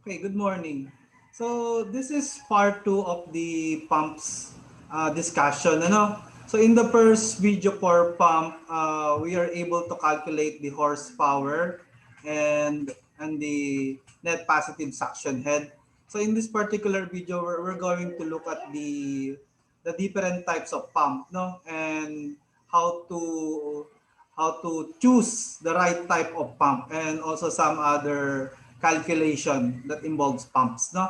Okay, good morning. So this is part two of the pumps discussion. Ano? So in the first video for pump, we are able to calculate the horsepower and the net positive suction head. So in this particular video, we're going to look at the different types of pump, no, and how to how to choose the right type of pump and also some other calculation that involves pumps, no?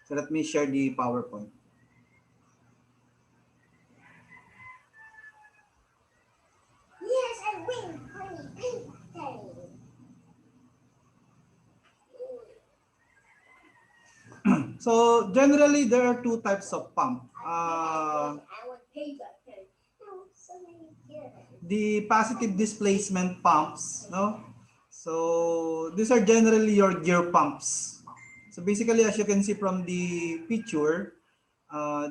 So let me share the PowerPoint. Yes, I win, honey. Daddy. So generally there are two types of pump. I want paper. No, so many here. The positive displacement pumps, no? So these are generally your gear pumps. So basically, as you can see from the picture,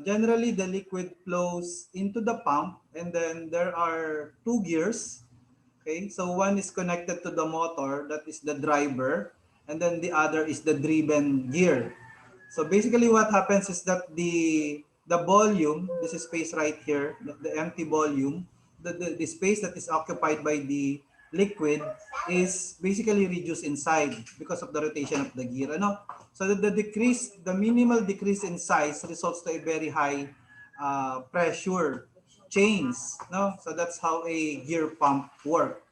generally the liquid flows into the pump and then there are two gears. Okay, so one is connected to the motor, that is the driver, and then the other is the driven gear. So basically what happens is that the volume, this is space right here, the empty volume, the space that is occupied by the liquid is basically reduced inside because of the rotation of the gear. Ano? So the minimal decrease in size results to a very high pressure change. No? So that's how a gear pump work.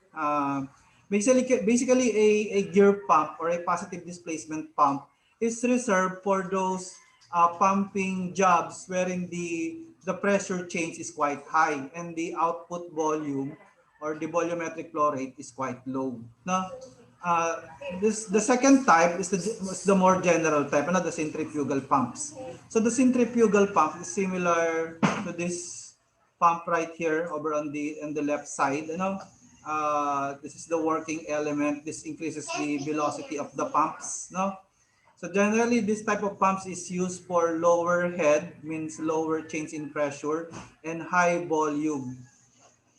Basically a gear pump or a positive displacement pump is reserved for those pumping jobs wherein the pressure change is quite high and the output volume or the volumetric flow rate is quite low. No? Uh, the second type is the more general type, the centrifugal pumps. So the centrifugal pump is similar to this pump right here over on the left side. This is the working element. This increases the velocity of the pumps. No, so generally, this type of pumps is used for lower head, means lower change in pressure, and high volume.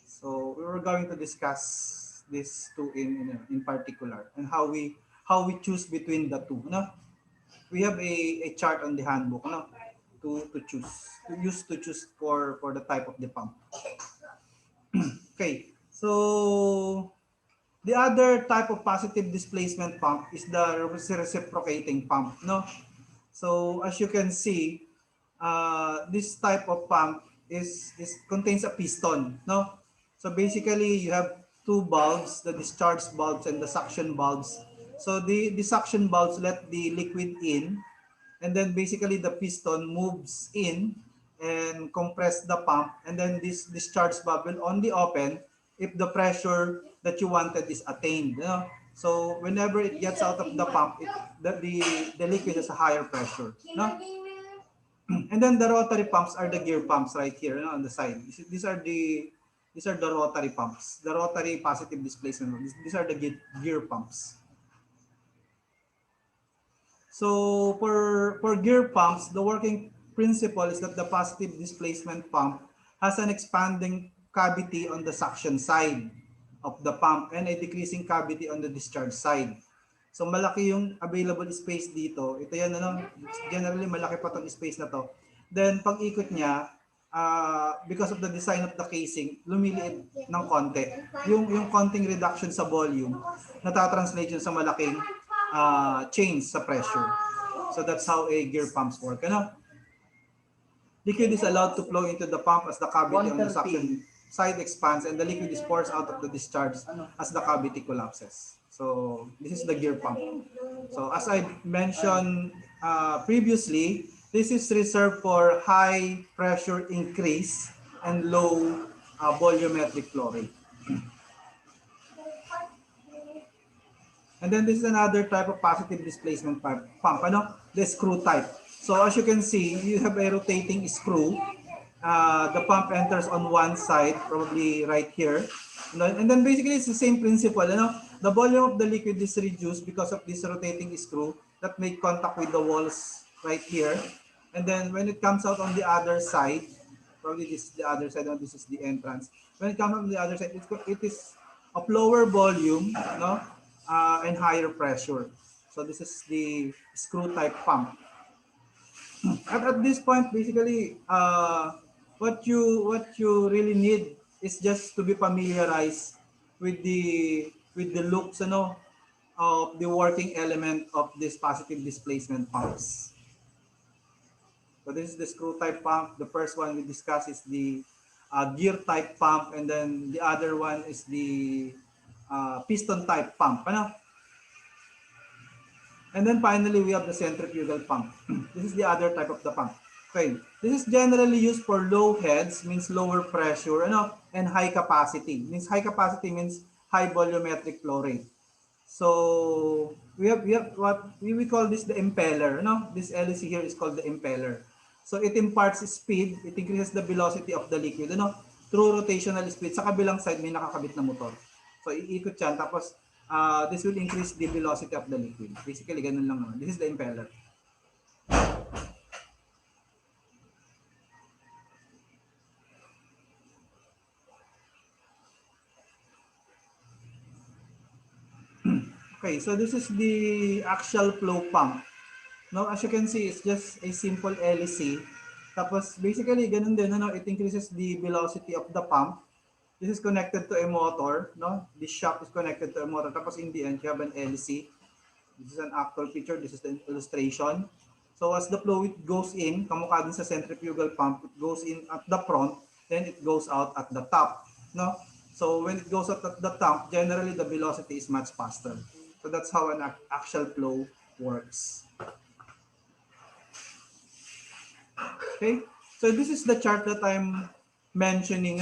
So we were going to discuss these two in particular and how we choose between the two. No? We have a chart on the handbook, no? To choose for the type of the pump. Okay, so the other type of positive displacement pump is the reciprocating pump, no? So as you can see, this type of pump is contains a piston, no? So basically, you have two valves, the discharge valves and the suction valves. So the suction valves let the liquid in, and then basically the piston moves in and compress the pump, and then this discharge valve will only open if the pressure that you wanted is attained. You know? So whenever it gets out of the pump, the liquid has a higher pressure. No? And then the rotary pumps are the gear pumps right here, on the side. These are the rotary pumps, the rotary positive displacement. These are the gear pumps. So for gear pumps, the working principle is that the positive displacement pump has an expanding cavity on the suction side of the pump and a decreasing cavity on the discharge side. So malaki yung available space dito. Ito yan, generally malaki pa tong space na to. Then pag ikot niya, because of the design of the casing, lumiliit ng konti. Yung konting reduction sa volume, natatranslate yun sa malaking change sa pressure. So that's how a gear pumps work. Liquid is allowed to flow into the pump as the cavity on the suction side expands and the liquid is pours out of the discharge as the cavity collapses. So this is the gear pump. So as I mentioned previously, this is reserved for high pressure increase and low volumetric flow rate. And then this is another type of positive displacement pump, the screw type. So as you can see, you have a rotating screw. The pump enters on one side, probably right here. And then basically it's the same principle. The volume of the liquid is reduced because of this rotating screw that make contact with the walls right here. And then when it comes out on the other side, probably this is the other side, and this is the entrance. When it comes on the other side, it is of lower volume, no, and higher pressure. So this is the screw type pump. At this point, basically, what you really need is just to be familiarized with the looks, of the working element of this positive displacement pumps. So this is the screw type pump. The first one we discussed is the gear type pump, and then the other one is the piston type pump. Ano? And then finally, we have the centrifugal pump. This is the other type of the pump. Okay. This is generally used for low heads, means lower pressure, and high capacity. Means high capacity means high volumetric flow rate. So we have what we call this the impeller. This LEC here is called the impeller. So it imparts speed, it increases the velocity of the liquid, through rotational speed. Sa kabilang side may nakakabit na motor. So iikot yan, tapos this will increase the velocity of the liquid. Basically, ganun lang naman. This is the impeller. Okay, so this is the axial flow pump. No, as you can see, it's just a simple LEC. Tapos basically, ganun din, it increases the velocity of the pump. This is connected to a motor, no? This shaft is connected to a motor. Tapos in the end, you have an LEC. This is an actual picture. This is the illustration. So as the fluid goes in, kamukha din sa centrifugal pump, it goes in at the front, then it goes out at the top, no? So when it goes out at the top, generally the velocity is much faster. So that's how an axial flow works. Okay, so this is the chart that I'm mentioning,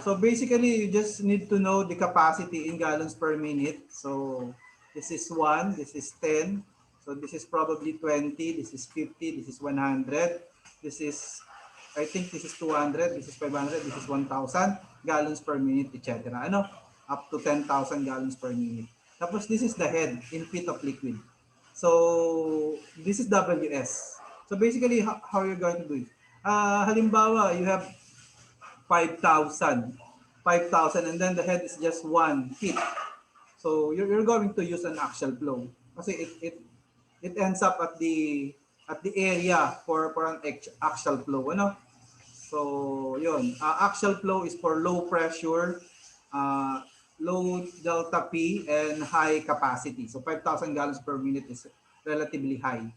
So basically, you just need to know the capacity in gallons per minute. So this is 1, this is 10. So this is probably 20, this is 50, this is 100. This is, I think this is 200, this is 500, this is 1,000 gallons per minute, etc. Up to 10,000 gallons per minute. Tapos this is the head in feet of liquid. So this is WS. So basically, how you're going to do it? Halimbawa, you have 5,000, and then the head is just 1 feet. So you're going to use an axial flow. Kasi it ends up at the area for an axial flow. So yun, axial flow is for low pressure, low delta P, and high capacity. So 5,000 gallons per minute is relatively high.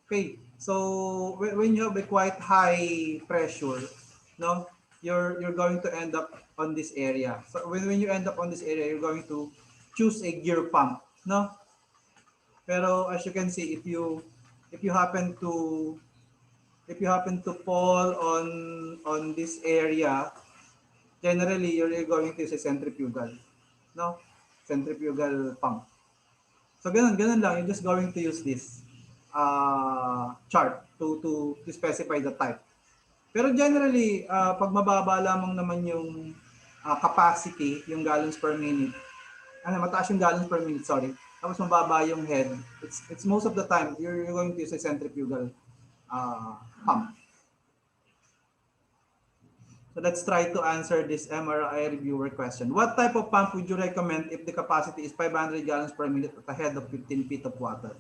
Okay, so when you have a quite high pressure, no, you're going to end up on this area. So when you end up on this area, you're going to choose a gear pump, no? Pero as you can see, if you happen to fall on this area, generally you're going to use a centrifugal, no? Centrifugal pump. So ganun lang, you're just going to use this chart to specify the type. Pero generally, pag mababa lamang naman yung capacity, yung gallons per minute, mataas yung gallons per minute, sorry, tapos mababa yung head, it's most of the time, you're going to use a centrifugal pump. So let's try to answer this MRI reviewer question. What type of pump would you recommend if the capacity is 500 gallons per minute at a head of 15 feet of water?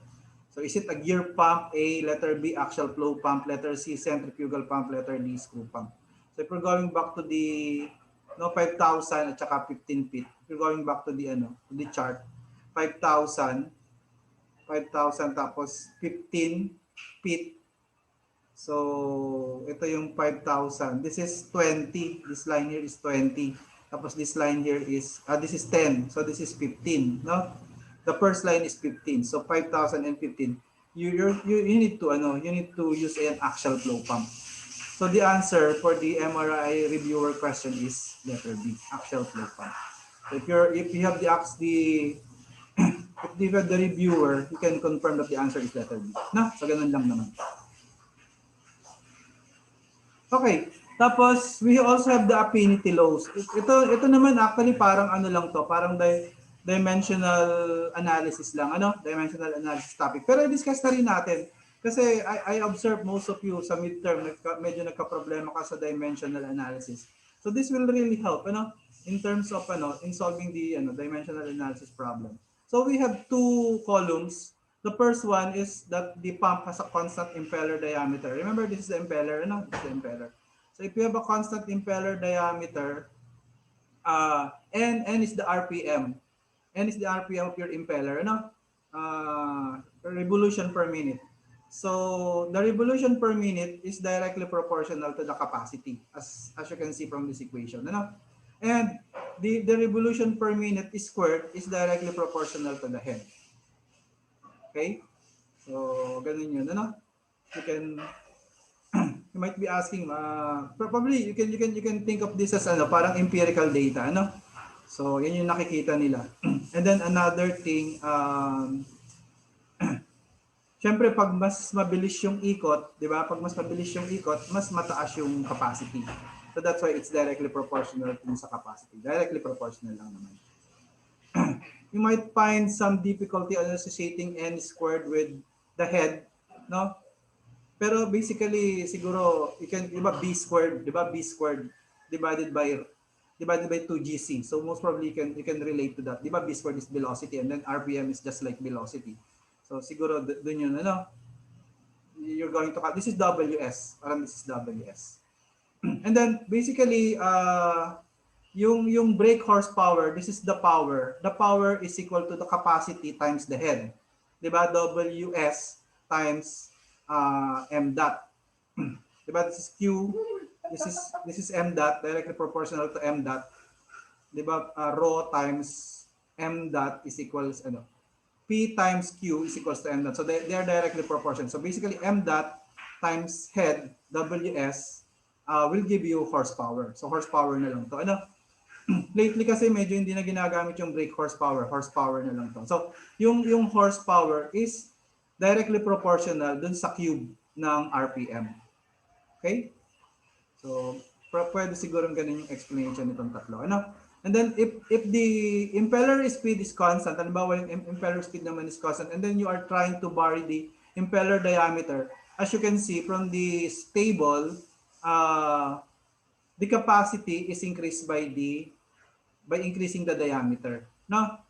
So is it a gear pump, A, letter B, axial flow pump, letter C, centrifugal pump, letter D, screw pump? So if we're going back to the 5,000 at saka 15 feet, if we're going back to the chart, 5,000 tapos 15 feet. So ito yung 5,000. This is 20. This line here is 20. Tapos this line here is, this is 10. So this is 15, no? The first line is 15. So 5,000 and 15. You need to use an axial flow pump. So the answer for the MRI reviewer question is letter B, axial flow pump. So if you have the reviewer, you can confirm that the answer is letter B. No? So ganun lang naman. Okay. Tapos we also have the affinity laws. Ito naman actually parang lang to, parang dimensional analysis lang, dimensional analysis topic. Pero i-discuss na rin natin kasi I observe most of you sa midterm medyo nagka-problema ka sa dimensional analysis. So this will really help, in terms of in solving the dimensional analysis problem. So we have two columns. The first one is that the pump has a constant impeller diameter. Remember, this is the impeller, no? This is the impeller. So if you have a constant impeller diameter, N is the RPM. N is the RPM of your impeller, no? Revolution per minute. So the revolution per minute is directly proportional to the capacity, as you can see from this equation, no? And the revolution per minute is squared is directly proportional to the head. Okay? So ganun yun, ano? You can you might be asking, probably you can think of this as ano, parang empirical data, ano? So yan yung nakikita nila. And then another thing, syempre pag mas mabilis yung ikot, 'di ba? Pag mas mabilis yung ikot, mas mataas yung capacity. So that's why it's directly proportional to sa capacity. Directly proportional lang naman. You might find some difficulty on associating n squared with the head, no? Pero basically siguro you can, 'di ba, b squared, 'di ba? B squared divided by 2gc. So most probably you can relate to that. 'Di ba b squared is velocity and then RPM is just like velocity. So siguro doon yun, ano? You're going to this is WS, parang this is WS. And then basically yung brake horsepower, this is the power. The power is equal to the capacity times the head. 'Di ba? WS times m dot. 'Di ba? This is Q. This is m dot, directly proportional to m dot. 'Di ba? Rho times m dot is equals ano? P times Q is equals to m dot. So they are directly proportional. So basically m dot times head WS will give you horsepower. So horsepower na lang to. Ano? Lately kasi medyo hindi na ginagamit yung brake horsepower. Horsepower na lang to. So yung horsepower is directly proportional dun sa cube ng RPM. Okay? So pwede siguro ganun yung explanation nitong tatlo. Ano? And then if the impeller speed is constant, halimbawa yung impeller speed naman is constant, and then you are trying to vary the impeller diameter, as you can see from this table, the capacity is increased by increasing the diameter, no?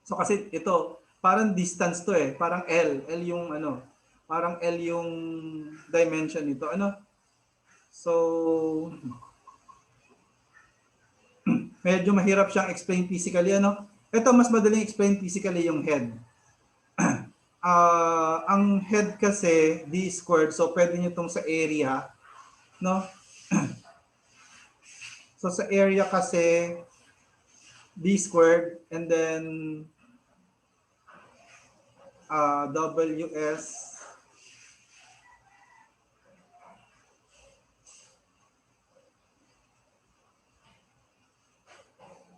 So kasi ito, parang distance to eh, parang L yung ano, parang L yung dimension nito, ano? So medyo mahirap siyang explain physically, ano? Ito mas madaling explain physically yung head. Ang head kasi d squared, so pwede niyo tong sa area, no? So sa area kasi d squared and then WS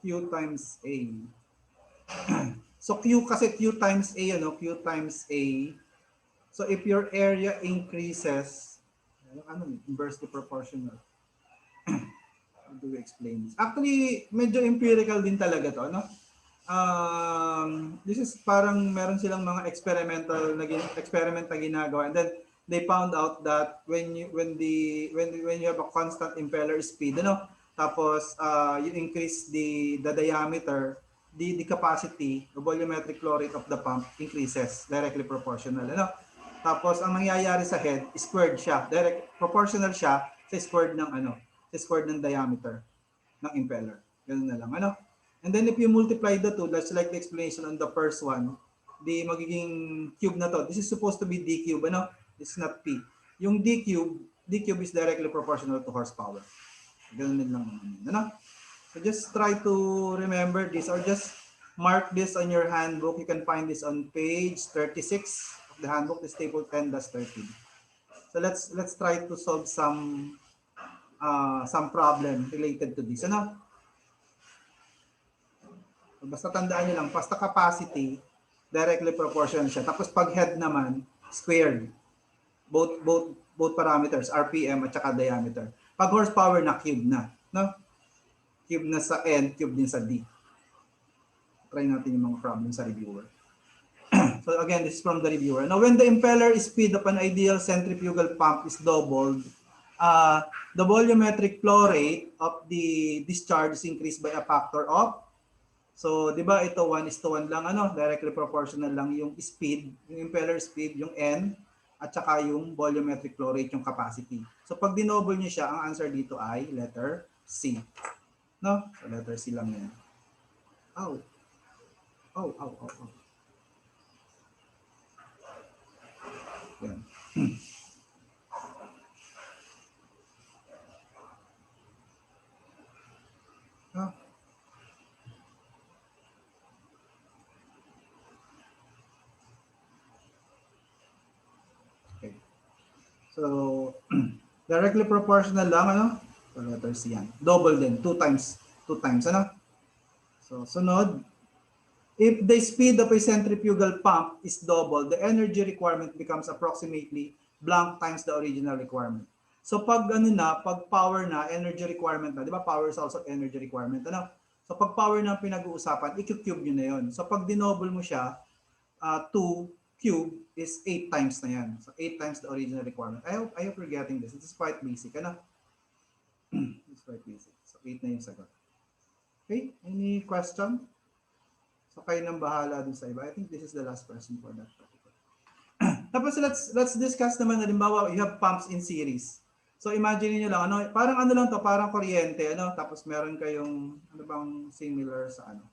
Q times A. So Q kasi Q times A, ano? Q times A. So if your area increases, ano, inversely proportional. How do we explain this? Actually, medyo empirical din talaga to, no? This is parang meron silang mga experiment na ginagawa, and then they found out that when you have a constant impeller speed, ano, tapos you increase the diameter, the capacity, the volumetric flow rate of the pump increases directly proportional, ano. Tapos ang nangyayari sa head, squared siya, direct proportional siya sa squared ng ano, sa squared ng diameter ng impeller. Ganun na lang, ano. And then if you multiply the two, that's like the explanation on the first one, the magiging cube na to. This is supposed to be d cube, ano? This is not p. Yung d cube is directly proportional to horsepower. Ganun din lang naman yun, ano? So just try to remember this or just mark this on your handbook. You can find this on page 36 of the handbook, this table 10-13. So let's try to solve some problem related to this, ano? Basta tandaan nyo lang, basta capacity, directly proportional siya. Tapos pag head naman, squared. Both parameters, RPM at saka diameter. Pag horsepower na, cube na. No? Cube na sa N, cube din sa D. Try natin yung mga problem sa reviewer. So again, this is from the reviewer. Now, when the impeller speed of an ideal centrifugal pump is doubled, the volumetric flow rate of the discharge is increased by a factor of So, di ba ito 1:1 lang, ano, directly proportional lang yung speed, yung impeller speed, yung N, at saka yung volumetric flow rate, yung capacity. So, pag dinoble nyo siya, ang answer dito ay letter C. No? So, letter C lang yan. Oh. Oh. Yan. Ah. Okay. So, directly proportional lang, ano? So, letter C yan. Double din. 2 times. 2 times, ano? So, sunod. If the speed of a centrifugal pump is double, the energy requirement becomes approximately blank times the original requirement. So pag ano na, pag power na, energy requirement na, di ba power is also energy requirement, ano? So pag power na pinag-uusapan, i-cube nyo na yun. So pag dinoble mo siya, 2 cube is 8 times na yan. So 8 times the original requirement. I hope you're getting this. This is quite basic, ano? It's quite basic. So 8 na yung sagot. Okay, any question? So kayo nang bahala dun sa iba. I think this is the last question for that topic. Tapos let's discuss naman, halimbawa, you have pumps in series. So imagine niyo lang, ano, parang ano lang to, parang kuryente, ano, tapos meron kayong, ano bang similar sa ano.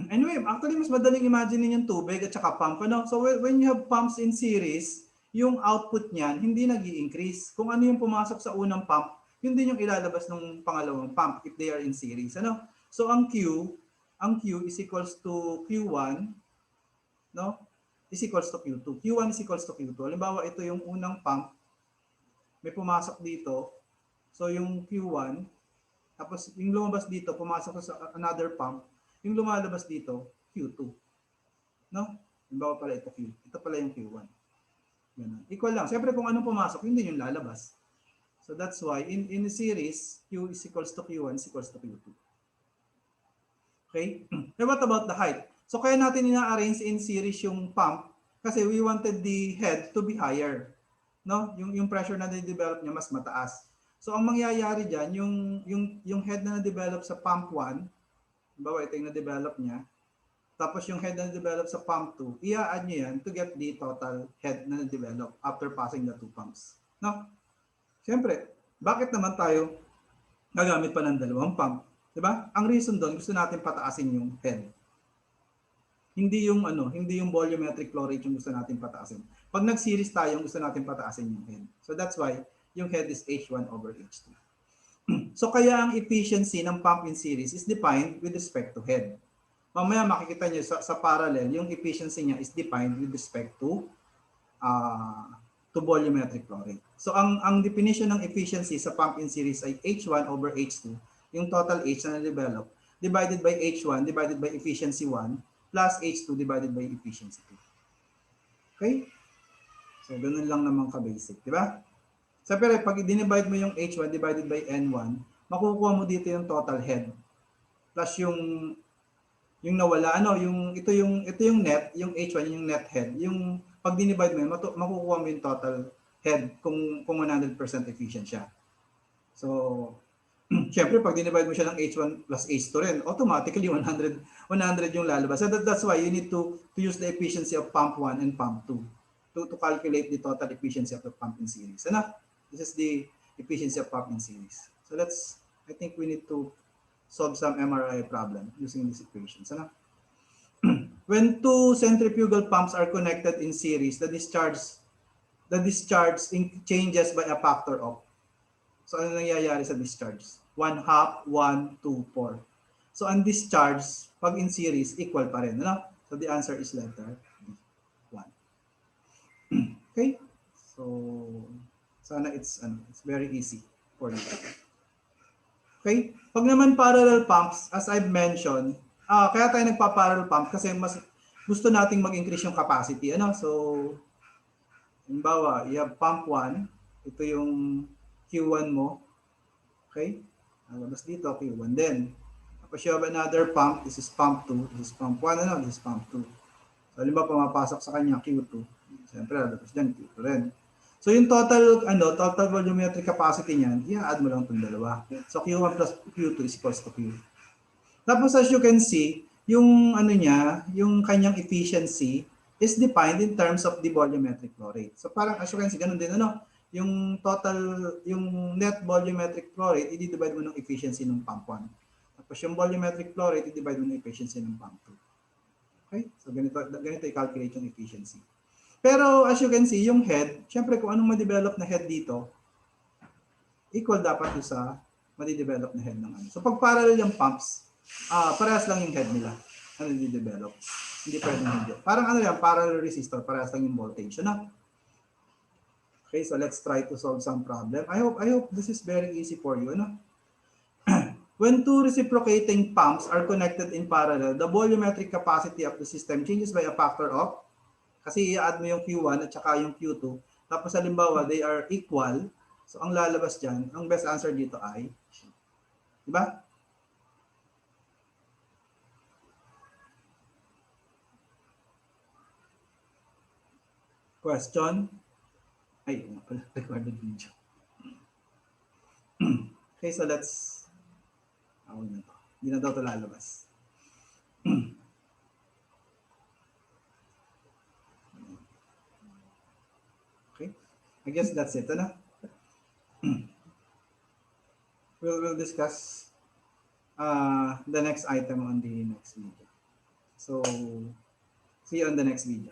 Anyway, actually, mas madaling imagine yung tubig at saka pump, ano. So when you have pumps in series, yung output niyan, hindi nag-i-increase. Kung ano yung pumasok sa unang pump, yun din yung ilalabas ng pangalawang pump if they are in series, ano. So ang Q is equals to Q1, no? Is equals to Q2. Q1 is equals to Q2. Halimbawa, ito yung unang pump. May pumasok dito. So, yung Q1, tapos yung lumabas dito, pumasok sa another pump. Yung lumalabas dito, Q2. No? Halimbawa pala ito Q. Ito pala yung Q1. Ganun. Equal lang. Siyempre, kung anong pumasok, yun din yung lalabas. So, that's why, in a series, Q is equals to Q1 is equals to Q2. Okay? And what about the height? So kaya natin ina-arrange in series yung pump kasi we wanted the head to be higher. No? Yung pressure na na-develop niya mas mataas. So ang mangyayari diyan, yung head na na-develop sa pump 1, bawa ito yung na-develop niya. Tapos yung head na na-develop sa pump 2, i-add niyo yan to get the total head na na-develop after passing the 2 pumps. No? Siyempre, bakit naman tayo gagamit pa ng dalawang pump? Diba? Ang reason doon, gusto natin pataasin yung head. Hindi yung hindi yung volumetric flow rate yung gusto natin pataasin. Pag nag-series tayo, gusto natin pataasin yung head. So that's why yung head is H1 over H2. So kaya ang efficiency ng pump in series is defined with respect to head. Mamaya makikita niyo sa parallel, yung efficiency niya is defined with respect to volumetric flow rate. So ang definition ng efficiency sa pump in series ay H1 over H2, yung total H na na-develop, divided by H1 divided by efficiency 1 plus H2 divided by efficiency 2. Okay? So ganun lang naman ka-basic, di ba? Siyempre, pag i-divide mo yung H1 divided by N1, makukuha mo dito yung total head plus yung nawala, ito yung net, yung H1 yung net head, yung pag dinivide mo yun, makukuha mo yung total head kung 100% efficient siya. So, syempre, pag dinivide mo siya ng H1 plus H2 rin, automatically 100 yung lalabas. So that's why you need to use the efficiency of pump 1 and pump 2 to calculate the total efficiency of the pump in series. This is the efficiency of pump in series. So I think we need to solve some MRI problem using these equations. When two centrifugal pumps are connected in series, the discharge changes by a factor of. So ano nangyayari sa discharge? 1/2, 1, 2, 4. So ang discharge, pag in series, equal pa rin. Ano? So the answer is letter B, 1. Okay? So sana it's very easy for you. Okay? Pag naman parallel pumps, as I've mentioned, kaya tayo nagpa-parallel pump kasi mas gusto nating mag-increase yung capacity. So, halimbawa, you have pump 1, ito yung Q1 mo. Okay? Labas dito, Q1 din. Tapos you have another pump, this is pump 2, this is pump 1, this is pump 2. So, halimbawa, pumapasok sa kanya Q2. Siyempre, labas dyan, Q2 rin. So yung total volumetric capacity niyan, i-add mo lang itong dalawa. So Q1 plus Q2 is equals to Q. Tapos as you can see, yung ano niya, yung kanyang efficiency is defined in terms of the volumetric flow rate. So parang as you can see, ganun din ano, yung total, yung net volumetric flow rate, i-divide mo ng efficiency ng pump 1. Tapos yung volumetric flow rate, i-divide mo ng efficiency ng pump 2. Okay? So ganito i-calculate yung efficiency. Pero as you can see, yung head, syempre kung anong ma-develop na head dito, equal dapat yung sa ma-develop na head ng ano. So pag parallel yung pumps, parehas lang yung head nila na nade-develop. Hindi pwedeng hindi. Parang ano yan, parallel resistor, parehas lang yung voltage. Ano? Okay, so let's try to solve some problem. I hope this is very easy for you. Ano? When two reciprocating pumps are connected in parallel, the volumetric capacity of the system changes by a factor of, kasi i-add mo yung Q1 at saka yung Q2. Tapos halimbawa, they are equal. So ang lalabas dyan, ang best answer dito ay, di ba? Question? Ay, recorded video. Okay, so let's, na to. Hindi na daw ito lalabas. Okay, I guess that's it. Ano? We'll discuss the next item on the next video. So, see you on the next video.